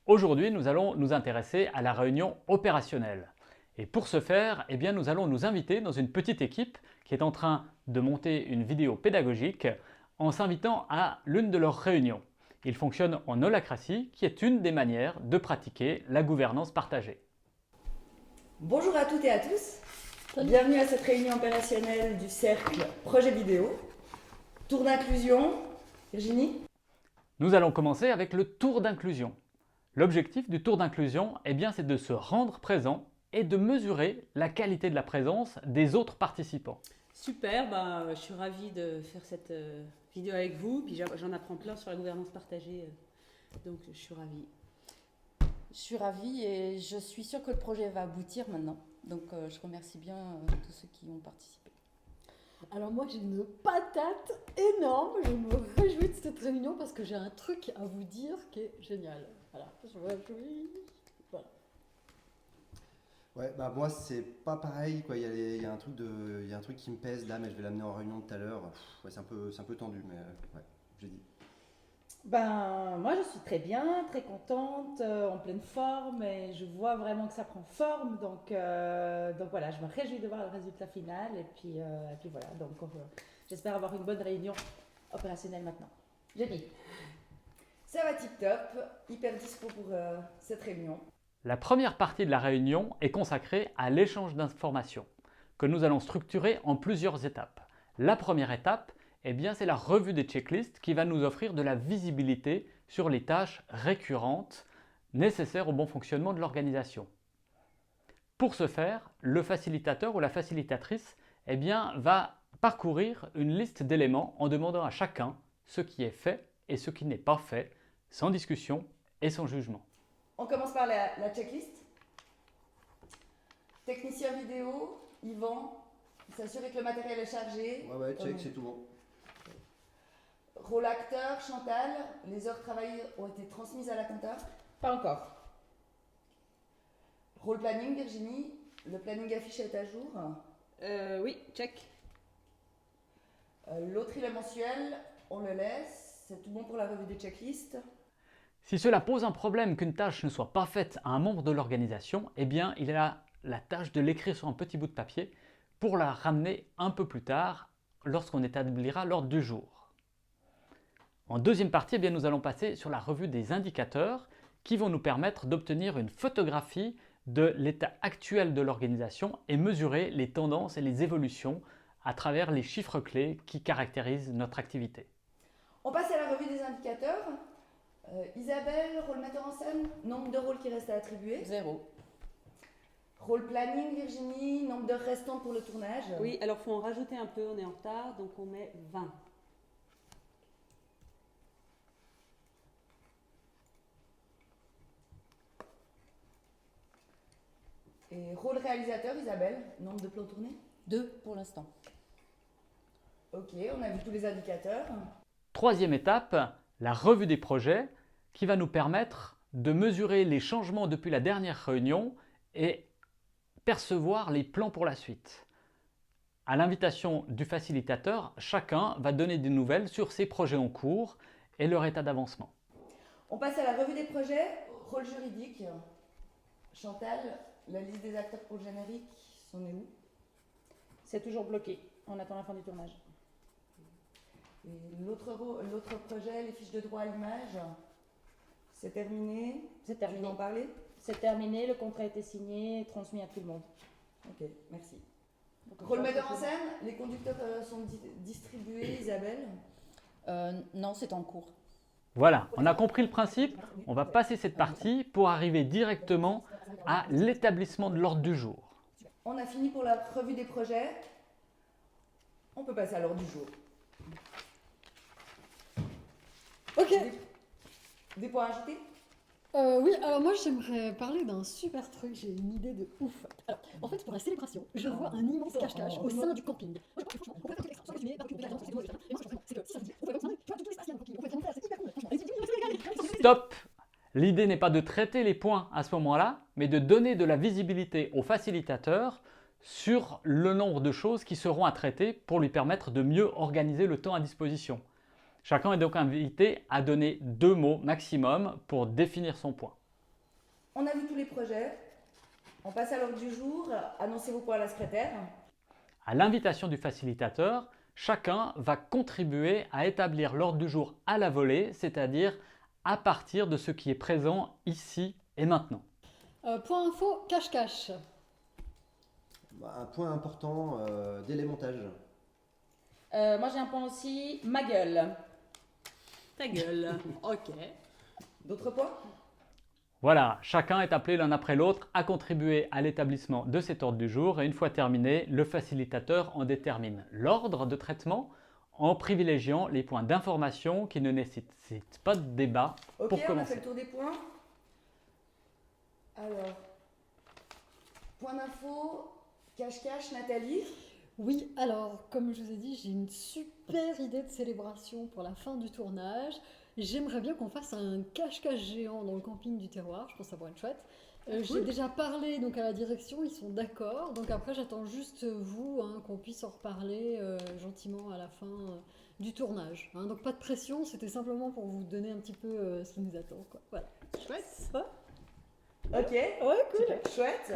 Aujourd'hui, nous allons nous intéresser à la réunion opérationnelle. Et pour ce faire, nous allons nous inviter dans une petite équipe qui est en train de monter une vidéo pédagogique en s'invitant à l'une de leurs réunions. Ils fonctionnent en holacratie, qui est une des manières de pratiquer la gouvernance partagée. Bonjour à toutes et à tous. Bienvenue à cette réunion opérationnelle du cercle Projet Vidéo. Tour d'inclusion. Virginie? Nous allons commencer avec le tour d'inclusion. L'objectif du tour d'inclusion, c'est de se rendre présent et de mesurer la qualité de la présence des autres participants. Super, je suis ravie de faire cette vidéo avec vous, puis j'en apprends plein sur la gouvernance partagée, donc je suis ravie. Je suis ravie et je suis sûre que le projet va aboutir maintenant, donc je remercie bien tous ceux qui ont participé. Alors moi j'ai une patate énorme, je me réjouis de cette réunion parce que j'ai un truc à vous dire qui est génial. Voilà, je me réjouis. Voilà. Ouais, moi c'est pas pareil quoi. Il y a un truc qui me pèse là, mais je vais l'amener en réunion tout à l'heure. Ouais, c'est un peu tendu, mais ouais, j'ai dit. Moi je suis très bien, très contente, en pleine forme et je vois vraiment que ça prend forme. Donc voilà, je me réjouis de voir le résultat final et puis voilà. Donc j'espère avoir une bonne réunion opérationnelle maintenant. Jenny? Ça va tip top, hyper dispo pour cette réunion. La première partie de la réunion est consacrée à l'échange d'informations, que nous allons structurer en plusieurs étapes. La première étape, c'est la revue des checklists qui va nous offrir de la visibilité sur les tâches récurrentes nécessaires au bon fonctionnement de l'organisation. Pour ce faire, le facilitateur ou la facilitatrice va parcourir une liste d'éléments en demandant à chacun ce qui est fait et ce qui n'est pas fait, sans discussion et sans jugement. On commence par la checklist. Technicien vidéo, Yvan, s'assurer que le matériel est chargé. Ouais, check, c'est tout bon. Rôle acteur, Chantal, les heures travaillées ont été transmises à la compta? Pas encore. Rôle planning, Virginie, le planning affiché est à jour? Oui, check. L'autre il est mensuel, on le laisse, c'est tout bon pour la revue des checklists. Si cela pose un problème qu'une tâche ne soit pas faite à un membre de l'organisation, il a la tâche de l'écrire sur un petit bout de papier pour la ramener un peu plus tard lorsqu'on établira l'ordre du jour. En deuxième partie, nous allons passer sur la revue des indicateurs qui vont nous permettre d'obtenir une photographie de l'état actuel de l'organisation et mesurer les tendances et les évolutions à travers les chiffres clés qui caractérisent notre activité. On passe à la revue des indicateurs. Isabelle, rôle metteur en scène, nombre de rôles qui restent à attribuer? 0. Rôle planning, Virginie, nombre d'heures restantes pour le tournage? Oui, alors il faut en rajouter un peu, on est en retard, donc on met 20. Et rôle réalisateur, Isabelle, nombre de plans tournés? 2 pour l'instant. Ok, on a vu tous les indicateurs. Troisième étape, la revue des projets qui va nous permettre de mesurer les changements depuis la dernière réunion et percevoir les plans pour la suite. À l'invitation du facilitateur, chacun va donner des nouvelles sur ses projets en cours et leur état d'avancement. On passe à la revue des projets, rôle juridique. Chantal, la liste des acteurs pour le générique, c'en est où? C'est toujours bloqué, on attend la fin du tournage. Et l'autre projet, les fiches de droit à l'image, c'est terminé? C'est terminé. Tu veux en parler? C'est terminé, le contrat a été signé et transmis à tout le monde. Ok, merci. Rôle metteur en scène, les conducteurs sont distribués, Isabelle? Non, c'est en cours. Voilà, on a compris le principe, on va passer cette partie pour arriver directement à l'établissement de l'ordre du jour. On a fini pour la revue des projets. On peut passer à l'ordre du jour. Ok. Des points à ajouter? Oui, alors moi j'aimerais parler d'un super truc, j'ai une idée de ouf. Alors, en fait, pour la célébration, je vois un immense cache-cache au sein du camping. Stop! L'idée n'est pas de traiter les points à ce moment-là, mais de donner de la visibilité au facilitateur sur le nombre de choses qui seront à traiter pour lui permettre de mieux organiser le temps à disposition. Chacun est donc invité à donner 2 mots maximum pour définir son point. On a vu tous les projets. On passe à l'ordre du jour. Annoncez vos points à la secrétaire. À l'invitation du facilitateur, chacun va contribuer à établir l'ordre du jour à la volée, c'est-à-dire à partir de ce qui est présent ici et maintenant. Point info, cache-cache. Bah, un point important, délai montage. Moi j'ai un point aussi, ma gueule. Ta gueule. Ok. D'autres points? Voilà, chacun est appelé l'un après l'autre à contribuer à l'établissement de cet ordre du jour et une fois terminé, le facilitateur en détermine l'ordre de traitement en privilégiant les points d'information qui ne nécessitent pas de débat Ok, pour on a fait commencer. le tour des points. Alors, point d'info, cache-cache, Nathalie. Oui, alors, comme je vous ai dit, j'ai une super idée de célébration pour la fin du tournage. J'aimerais bien qu'on fasse un cache-cache géant dans le camping du terroir. Je pense que ça pourrait être chouette. J'ai déjà parlé donc, à la direction, ils sont d'accord. Donc après, j'attends juste vous, qu'on puisse en reparler gentiment à la fin du tournage. Donc pas de pression, c'était simplement pour vous donner un petit peu ce qui nous attend, quoi. Voilà. Chouette. Ok, Ouais, cool. chouette.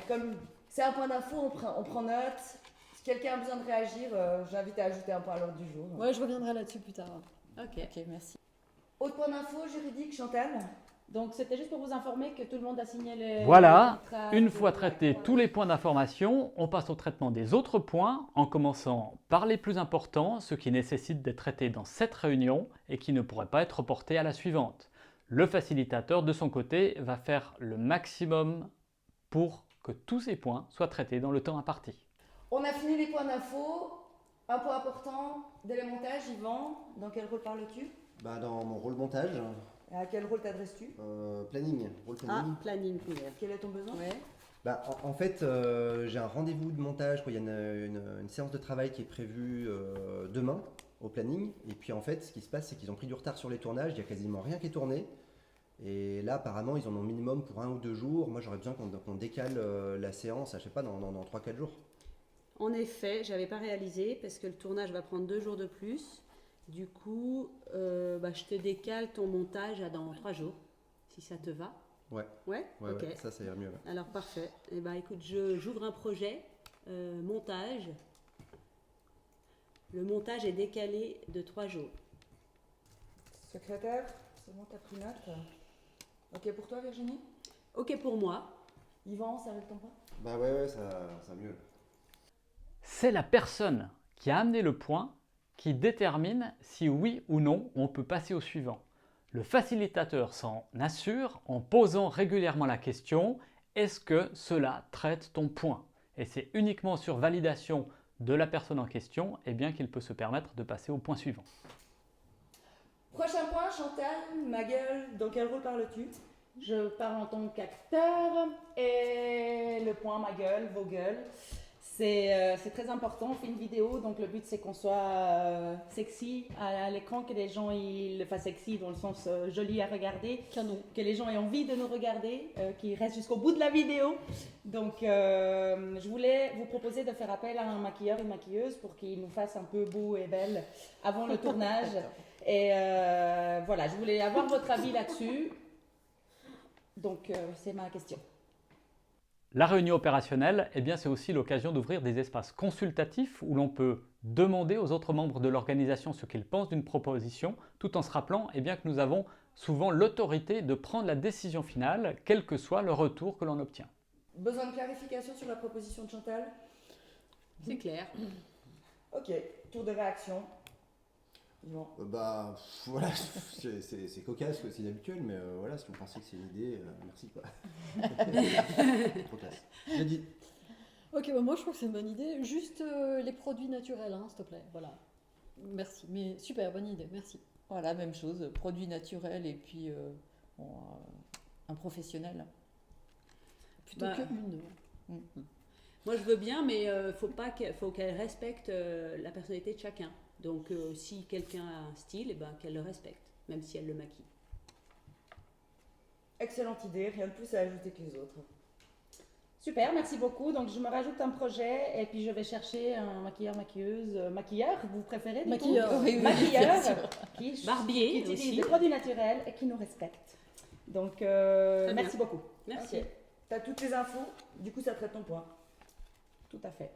Comme c'est un point d'info, on prend note. Si quelqu'un a besoin de réagir, j'invite à ajouter un point à l'ordre du jour. Ouais, je reviendrai là-dessus plus tard. Ok. Ok, merci. Autre point d'info juridique, Chantal. Donc c'était juste pour vous informer que tout le monde a signé les... Voilà, les contrats une de- fois traités tous les points d'information, on passe au traitement des autres points en commençant par les plus importants, ceux qui nécessitent d'être traités dans cette réunion et qui ne pourraient pas être reportés à la suivante. Le facilitateur, de son côté, va faire le maximum pour que tous ces points soient traités dans le temps imparti. On a fini les points d'info. Un point important, délai montage, Yvan. Dans quel rôle parles-tu? Bah, dans mon rôle montage, Et à quel rôle t'adresses-tu? planning, rôle Ah, planning. planning couvert. Quel est ton besoin? Ouais. Bah, en fait, j'ai un rendez-vous de montage, quoi. Il y a une séance de travail qui est prévue demain au planning. Et puis en fait, ce qui se passe, c'est qu'ils ont pris du retard sur les tournages, il n'y a quasiment rien qui est tourné. Et là, apparemment, ils en ont minimum pour 1 ou 2 jours. Moi, j'aurais besoin qu'on décale la séance, je sais pas, dans 3-4 jours. En effet, j'avais pas réalisé parce que le tournage va prendre 2 jours de plus. Du coup, je te décale ton montage à dans 3 jours, si ça te va. Ouais, Ouais. ouais, Ok. ouais, ça ira mieux. Ouais. Alors parfait. Eh ben écoute, j'ouvre un projet montage. Le montage est décalé de 3 jours. Secrétaire, c'est bon, t'as pris note. Ok pour toi, Virginie? Ok pour moi. Yvan, ça va le temps pas? Bah ouais, ça mieux. C'est la personne qui a amené le point qui détermine si oui ou non on peut passer au suivant. Le facilitateur s'en assure en posant régulièrement la question « Est-ce que cela traite ton point ?» Et c'est uniquement sur validation de la personne en question qu'il peut se permettre de passer au point suivant. Prochain point, Chantal, ma gueule, dans quel rôle parles-tu? Je parle en tant qu'acteur et le point ma gueule, vos gueules. C'est très important, on fait une vidéo, donc le but c'est qu'on soit sexy à l'écran, que les gens ils le fassent sexy dans le sens joli à regarder, Canon. que les gens aient envie de nous regarder, qu'ils restent jusqu'au bout de la vidéo. Donc je voulais vous proposer de faire appel à un maquilleur, une maquilleuse pour qu'ils nous fassent un peu beau et belle avant le tournage. Et voilà, je voulais avoir votre avis là-dessus. Donc c'est ma question. La réunion opérationnelle, c'est aussi l'occasion d'ouvrir des espaces consultatifs où l'on peut demander aux autres membres de l'organisation ce qu'ils pensent d'une proposition, tout en se rappelant que nous avons souvent l'autorité de prendre la décision finale, quel que soit le retour que l'on obtient. Besoin de clarification sur la proposition de Chantal? C'est clair. Ok, tour de réaction. Yvan. Bah voilà, c'est cocasse, c'est inhabituel, mais voilà, si vous pensez que c'est une idée, merci quoi. Trop classe. J'ai dit. Ok, moi je trouve que c'est une bonne idée. Juste les produits naturels, s'il te plaît. Voilà. Merci. Mais super, bonne idée, merci. Voilà, même chose, produits naturels et puis un professionnel. Plutôt Bah, qu'une. Moi je veux bien, mais faut qu'elle respecte la personnalité de chacun. Donc si quelqu'un a un style, qu'elle le respecte, même si elle le maquille. Excellente idée, rien de plus à ajouter que les autres. Super, merci beaucoup. Donc je me rajoute un projet et puis je vais chercher un maquilleur, maquilleuse, maquilleur, vous préférez du Maquilleur. coup Oui, oui, maquilleur bien sûr. qui Barbier utilise aussi. des produits naturels et qui nous respecte. Donc, bien. merci beaucoup. Merci. Ok. Tu as toutes les infos, du coup ça traite ton point. Tout à fait.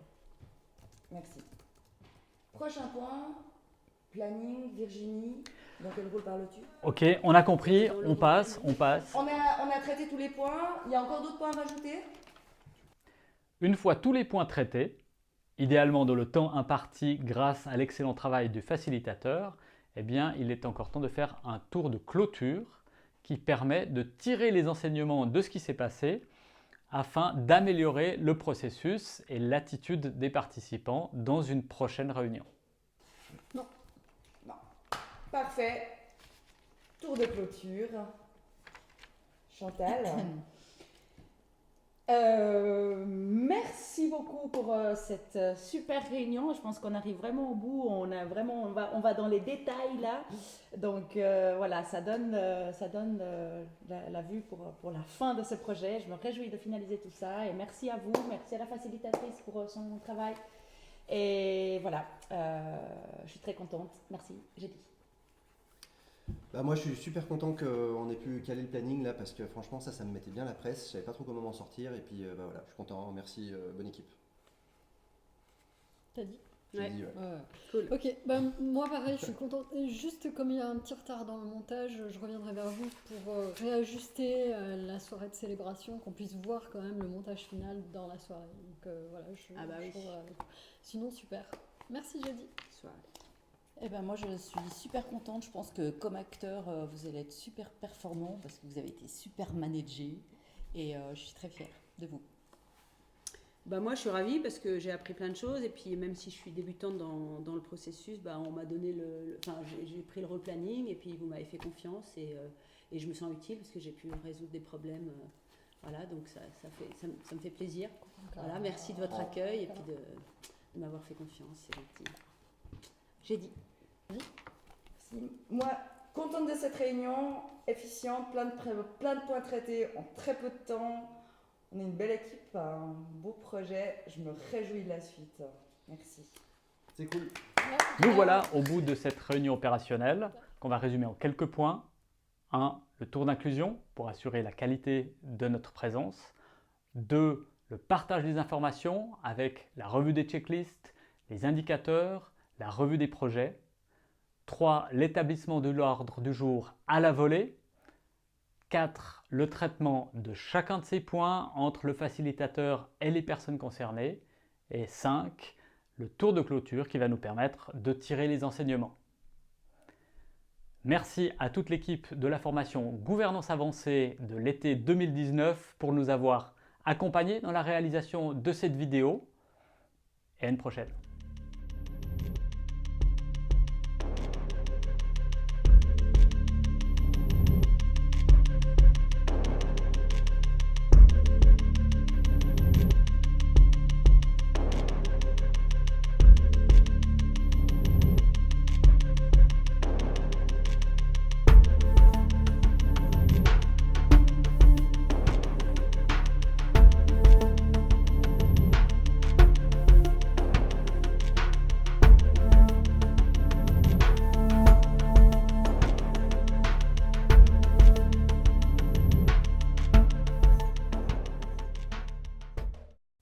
Merci. Prochain point, planning, Virginie. Dans quel rôle parles-tu? Ok, on a compris, on passe. On a traité tous les points, il y a encore d'autres points à rajouter? Une fois tous les points traités, idéalement dans le temps imparti grâce à l'excellent travail du facilitateur, eh bien, il est encore temps de faire un tour de clôture qui permet de tirer les enseignements de ce qui s'est passé afin d'améliorer le processus et l'attitude des participants dans une prochaine réunion. Non. Parfait. Tour de clôture. Chantal. Merci beaucoup pour cette super réunion. Je pense qu'on arrive vraiment au bout. On va dans les détails là. Donc voilà, ça donne la vue pour la fin de ce projet. Je me réjouis de finaliser tout ça. Et merci à vous, merci à la facilitatrice pour son travail. Et voilà, je suis très contente. Merci, j'ai dit. Bah moi je suis super content qu'on ait pu caler le planning là parce que franchement ça me mettait bien la presse, je savais pas trop comment m'en sortir et puis bah voilà, je suis content, merci, bonne équipe. T'as dit? J'ai dit, ouais. Cool. Ok, ben, moi pareil, je suis contente. Et juste comme il y a un petit retard dans le montage, je reviendrai vers vous pour réajuster la soirée de célébration, qu'on puisse voir quand même le montage final dans la soirée. Donc voilà, Ah bah oui. Sinon, super. Merci, j'ai dit. Soirée. Eh ben moi je suis super contente, je pense que comme acteur vous allez être super performant parce que vous avez été super managé et je suis très fière de vous. Bah moi je suis ravie parce que j'ai appris plein de choses et puis même si je suis débutante dans le processus, bah, on m'a donné j'ai pris le rôle planning et puis vous m'avez fait confiance et je me sens utile parce que j'ai pu résoudre des problèmes. Voilà, donc ça me fait plaisir. Voilà, merci de votre accueil et puis de m'avoir fait confiance, c'est gentil. J'ai dit. Merci. Moi, contente de cette réunion, efficiente, plein de points traités en très peu de temps. On est une belle équipe, un beau projet. Je me réjouis de la suite. Merci. C'est cool. Nous voilà au bout de cette réunion opérationnelle qu'on va résumer en quelques points. 1. Le tour d'inclusion pour assurer la qualité de notre présence. 2. Le partage des informations avec la revue des checklists, les indicateurs, la revue des projets. 3. L'établissement de l'ordre du jour à la volée. 4. Le traitement de chacun de ces points entre le facilitateur et les personnes concernées. Et 5. Le tour de clôture qui va nous permettre de tirer les enseignements. Merci à toute l'équipe de la formation Gouvernance avancée de l'été 2019 pour nous avoir accompagnés dans la réalisation de cette vidéo. Et à une prochaine.